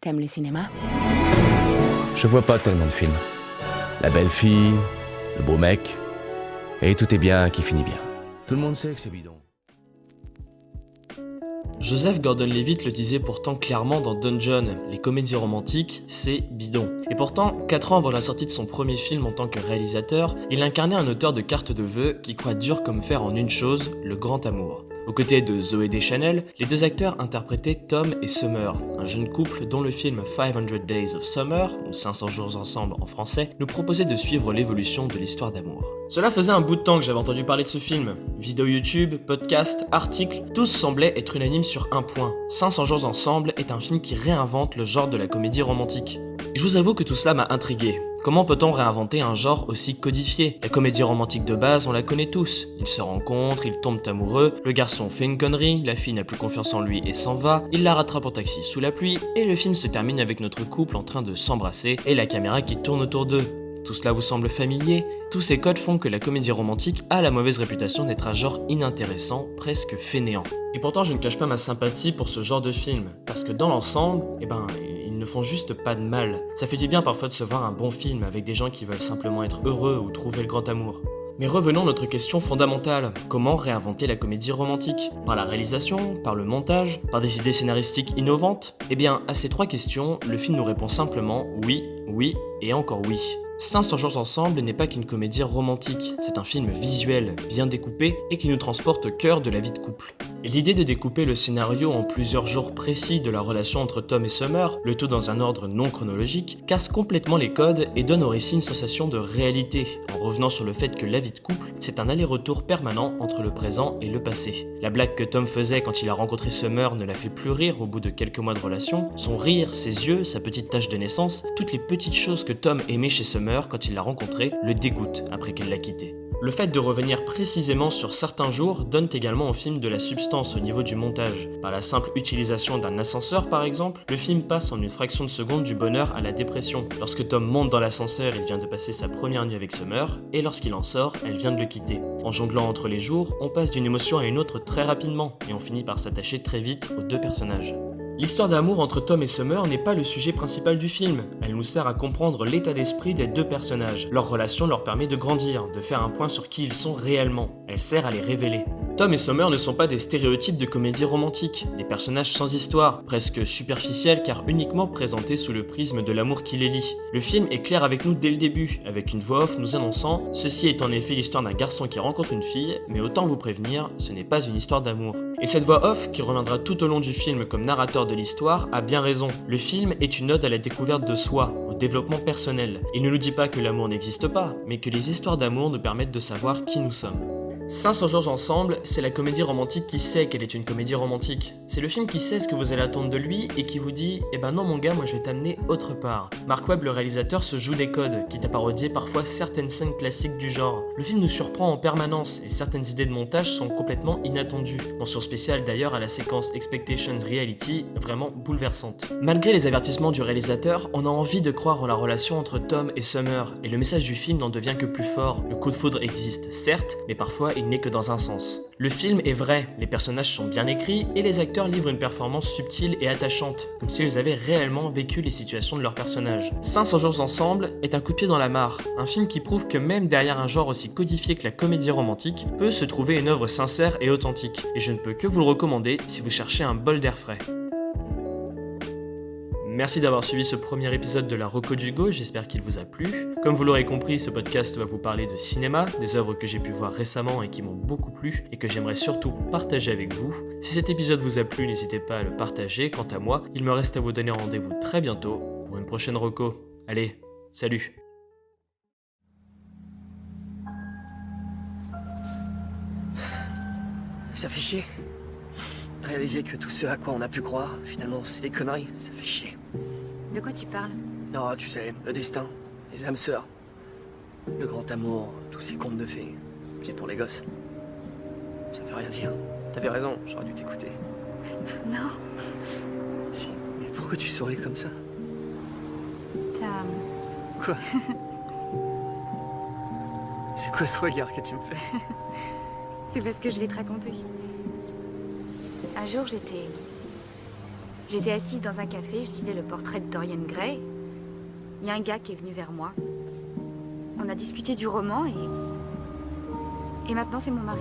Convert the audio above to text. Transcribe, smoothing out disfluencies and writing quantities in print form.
T'aimes le cinéma? Je vois pas tellement de films. La belle fille, le beau mec, et tout est bien qui finit bien. Tout le monde sait que c'est bidon. Joseph Gordon-Levitt le disait pourtant clairement dans Dungeon, les comédies romantiques, c'est bidon. Et pourtant, 4 ans avant la sortie de son premier film en tant que réalisateur, il incarnait un auteur de cartes de vœux qui croit dur comme fer en une chose, le grand amour. Aux côtés de Zooey Deschanel, les deux acteurs interprétaient Tom et Summer, un jeune couple dont le film 500 Days of Summer, ou 500 jours ensemble en français, nous proposait de suivre l'évolution de l'histoire d'amour. Cela faisait un bout de temps que j'avais entendu parler de ce film. Vidéos YouTube, podcasts, articles, tous semblaient être unanimes sur un point. 500 jours ensemble est un film qui réinvente le genre de la comédie romantique. Et je vous avoue que tout cela m'a intrigué. Comment peut-on réinventer un genre aussi codifié? La comédie romantique de base, on la connaît tous. Ils se rencontrent, ils tombent amoureux, le garçon fait une connerie, la fille n'a plus confiance en lui et s'en va, il la rattrape en taxi sous la pluie, et le film se termine avec notre couple en train de s'embrasser et la caméra qui tourne autour d'eux. Tout cela vous semble familier? Tous ces codes font que la comédie romantique a la mauvaise réputation d'être un genre inintéressant, presque fainéant. Et pourtant je ne cache pas ma sympathie pour ce genre de film, parce que dans l'ensemble, ils ne font juste pas de mal. Ça fait du bien parfois de se voir un bon film avec des gens qui veulent simplement être heureux ou trouver le grand amour. Mais revenons à notre question fondamentale. Comment réinventer la comédie romantique? Par la réalisation? Par le montage? Par des idées scénaristiques innovantes? Eh bien, à ces 3 questions, le film nous répond simplement oui, oui et encore oui. 500 jours ensemble n'est pas qu'une comédie romantique, c'est un film visuel, bien découpé et qui nous transporte au cœur de la vie de couple. Et l'idée de découper le scénario en plusieurs jours précis de la relation entre Tom et Summer, le tout dans un ordre non chronologique, casse complètement les codes et donne au récit une sensation de réalité, en revenant sur le fait que la vie de couple, c'est un aller-retour permanent entre le présent et le passé. La blague que Tom faisait quand il a rencontré Summer ne la fait plus rire au bout de quelques mois de relation, son rire, ses yeux, sa petite tache de naissance, toutes les petites choses que Tom aimait chez Summer quand il l'a rencontrée le dégoûtent après qu'elle l'a quitté. Le fait de revenir précisément sur certains jours donne également au film de la substance au niveau du montage. Par la simple utilisation d'un ascenseur par exemple, le film passe en une fraction de seconde du bonheur à la dépression. Lorsque Tom monte dans l'ascenseur, il vient de passer sa première nuit avec Summer, et lorsqu'il en sort, elle vient de le quitter. En jonglant entre les jours, on passe d'une émotion à une autre très rapidement, et on finit par s'attacher très vite aux deux personnages. L'histoire d'amour entre Tom et Summer n'est pas le sujet principal du film. Elle nous sert à comprendre l'état d'esprit des deux personnages. Leur relation leur permet de grandir, de faire un point sur qui ils sont réellement. Elle sert à les révéler. Tom et Summer ne sont pas des stéréotypes de comédie romantique, des personnages sans histoire, presque superficiels car uniquement présentés sous le prisme de l'amour qui les lie. Le film est clair avec nous dès le début, avec une voix off nous annonçant « Ceci est en effet l'histoire d'un garçon qui rencontre une fille, mais autant vous prévenir, ce n'est pas une histoire d'amour. » Et cette voix off, qui reviendra tout au long du film comme narrateur de l'histoire, a bien raison. Le film est une ode à la découverte de soi, au développement personnel. Il ne nous dit pas que l'amour n'existe pas, mais que les histoires d'amour nous permettent de savoir qui nous sommes. 500 jours ensemble, c'est la comédie romantique qui sait qu'elle est une comédie romantique. C'est le film qui sait ce que vous allez attendre de lui et qui vous dit « Eh ben non mon gars, moi je vais t'amener autre part ». Mark Webb, le réalisateur, se joue des codes, quitte à parodier parfois certaines scènes classiques du genre. Le film nous surprend en permanence et certaines idées de montage sont complètement inattendues. Mention spéciale d'ailleurs à la séquence Expectations Reality, vraiment bouleversante. Malgré les avertissements du réalisateur, on a envie de croire en la relation entre Tom et Summer, et le message du film n'en devient que plus fort. Le coup de foudre existe, certes, mais parfois il n'est que dans un sens. Le film est vrai, les personnages sont bien écrits et les acteurs livrent une performance subtile et attachante, comme s'ils avaient réellement vécu les situations de leurs personnages. 500 jours ensemble est un coup de pied dans la mare, un film qui prouve que même derrière un genre aussi codifié que la comédie romantique, peut se trouver une œuvre sincère et authentique, et je ne peux que vous le recommander si vous cherchez un bol d'air frais. Merci d'avoir suivi ce premier épisode de la Reco d'Hugo, j'espère qu'il vous a plu. Comme vous l'aurez compris, ce podcast va vous parler de cinéma, des œuvres que j'ai pu voir récemment et qui m'ont beaucoup plu et que j'aimerais surtout partager avec vous. Si cet épisode vous a plu, n'hésitez pas à le partager. Quant à moi, il me reste à vous donner rendez-vous très bientôt pour une prochaine Reco. Allez, salut! Ça fait chier. Réaliser que tout ce à quoi on a pu croire, finalement, c'est des conneries, ça fait chier. De quoi tu parles? Non, tu sais, le destin, les âmes sœurs, le grand amour, tous ces contes de fées, c'est pour les gosses. Ça veut rien dire. T'avais raison, j'aurais dû t'écouter. Non, Si, mais pourquoi tu souris comme ça? t'as... Quoi? C'est quoi ce regard que tu me fais? C'est parce que je vais te raconter. Un jour, J'étais assise dans un café, je lisais le portrait de Dorian Gray. Il y a un gars qui est venu vers moi. On a discuté du roman et maintenant c'est mon mari.